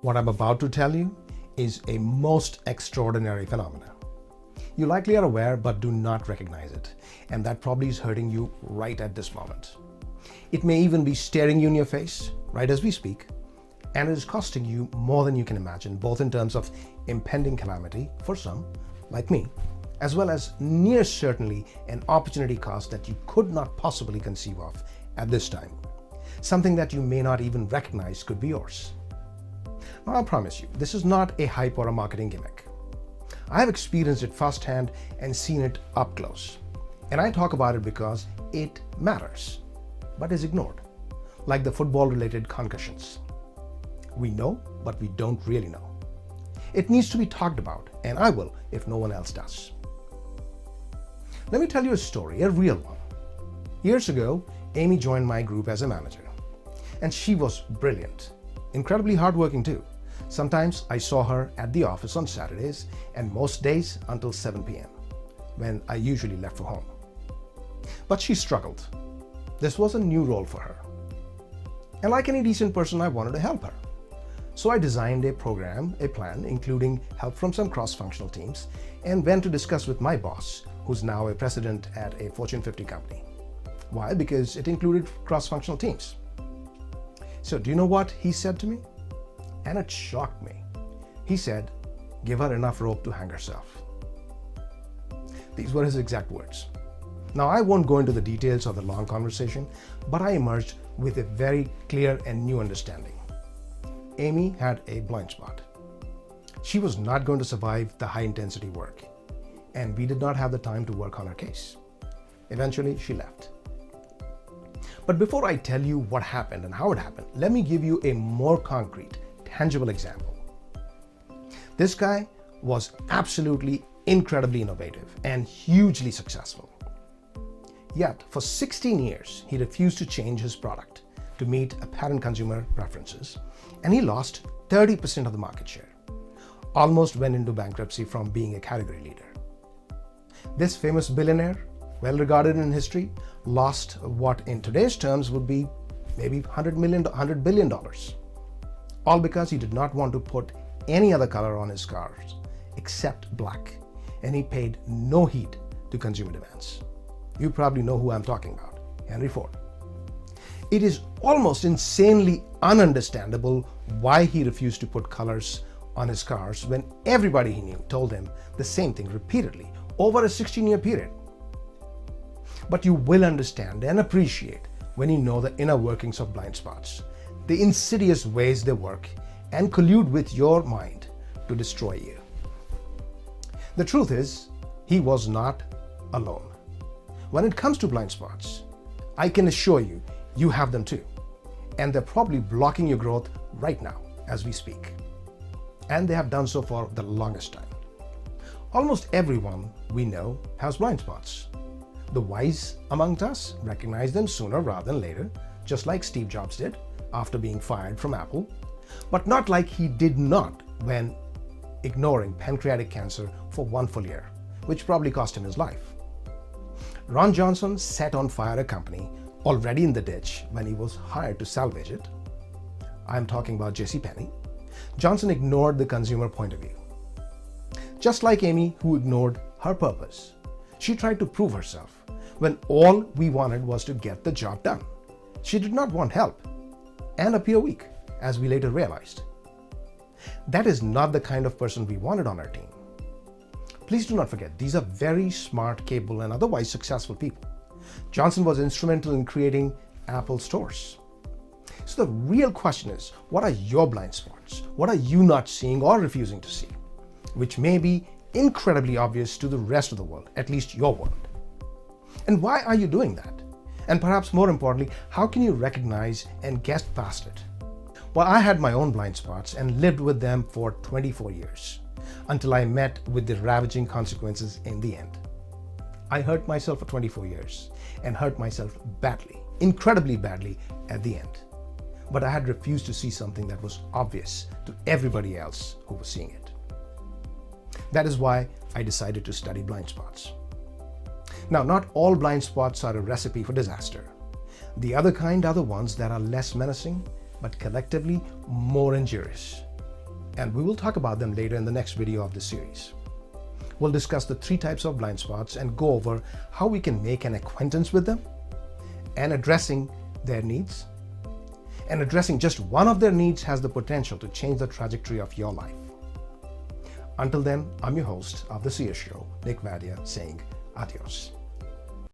What I'm about to tell you is a most extraordinary phenomenon. You likely are aware but do not recognize it, and that probably is hurting you right at this moment. It may even be staring you in your face right as we speak, and it is costing you more than you can imagine, both in terms of impending calamity for some, like me, as well as near certainly an opportunity cost that you could not possibly conceive of at this time. Something that you may not even recognize could be yours. Now, I promise you, this is not a hype or a marketing gimmick. I have experienced it firsthand and seen it up close. And I talk about it because it matters, but is ignored, like the football-related concussions. We know, but we don't really know. It needs to be talked about, and I will if no one else does. Let me tell you a story, a real one. Years ago, Amy joined my group as a manager, and she was brilliant, incredibly hardworking too. Sometimes I saw her at the office on Saturdays and most days until 7 p.m. when I usually left for home. But she struggled. This was a new role for her. And like any decent person, I wanted to help her. So I designed a program, a plan, including help from some cross-functional teams, and went to discuss with my boss, who's now a president at a Fortune 50 company. Why? Because it included cross-functional teams. So do you know what he said to me? And it shocked me. He said, "Give her enough rope to hang herself." These were his exact words. Now, I won't go into the details of the long conversation, but I emerged with a very clear and new understanding. Amy had a blind spot. She was not going to survive the high-intensity work, and we did not have the time to work on her case. Eventually, she left. But before I tell you what happened and how it happened, let me give you a more concrete, tangible example. This guy was absolutely incredibly innovative and hugely successful. Yet, for 16 years, he refused to change his product to meet apparent consumer preferences, and he lost 30% of the market share. Almost went into bankruptcy from being a category leader. This famous billionaire, well regarded in history, lost what in today's terms would be maybe $100 billion. All because he did not want to put any other color on his cars except black, and he paid no heed to consumer demands. You probably know who I'm talking about, Henry Ford. It is almost insanely ununderstandable why he refused to put colors on his cars when everybody he knew told him the same thing repeatedly over a 16-year period. But you will understand and appreciate when you know the inner workings of blind spots, the insidious ways they work and collude with your mind to destroy you. The truth is, he was not alone. When it comes to blind spots, I can assure you, you have them too. And they're probably blocking your growth right now as we speak. And they have done so for the longest time. Almost everyone we know has blind spots. The wise among us recognize them sooner rather than later, just like Steve Jobs did after being fired from Apple, but not like he did not when ignoring pancreatic cancer for 1 full year, which probably cost him his life. Ron Johnson set on fire a company already in the ditch when he was hired to salvage it. I'm talking about JCPenney. Johnson ignored the consumer point of view. Just like Amy, who ignored her purpose. She tried to prove herself when all we wanted was to get the job done. She did not want help and appear weak, as we later realized. That is not the kind of person we wanted on our team. Please do not forget, these are very smart, capable, and otherwise successful people. Johnson was instrumental in creating Apple stores. So the real question is, what are your blind spots? What are you not seeing or refusing to see? Which may be incredibly obvious to the rest of the world, at least your world. And why are you doing that? And perhaps more importantly, how can you recognize and get past it? Well, I had my own blind spots and lived with them for 24 years until I met with the ravaging consequences in the end. I hurt myself for 24 years and hurt myself badly, incredibly badly at the end. But I had refused to see something that was obvious to everybody else who was seeing it. That is why I decided to study blind spots. Now, not all blind spots are a recipe for disaster. The other kind are the ones that are less menacing, but collectively more injurious. and we will talk about them later in the next video of this series. We'll discuss the 3 types of blind spots and go over how we can make an acquaintance with them and addressing their needs. And addressing just one of their needs has the potential to change the trajectory of your life. Until then, I'm your host of The CS Show, Nick Vadia, saying adios.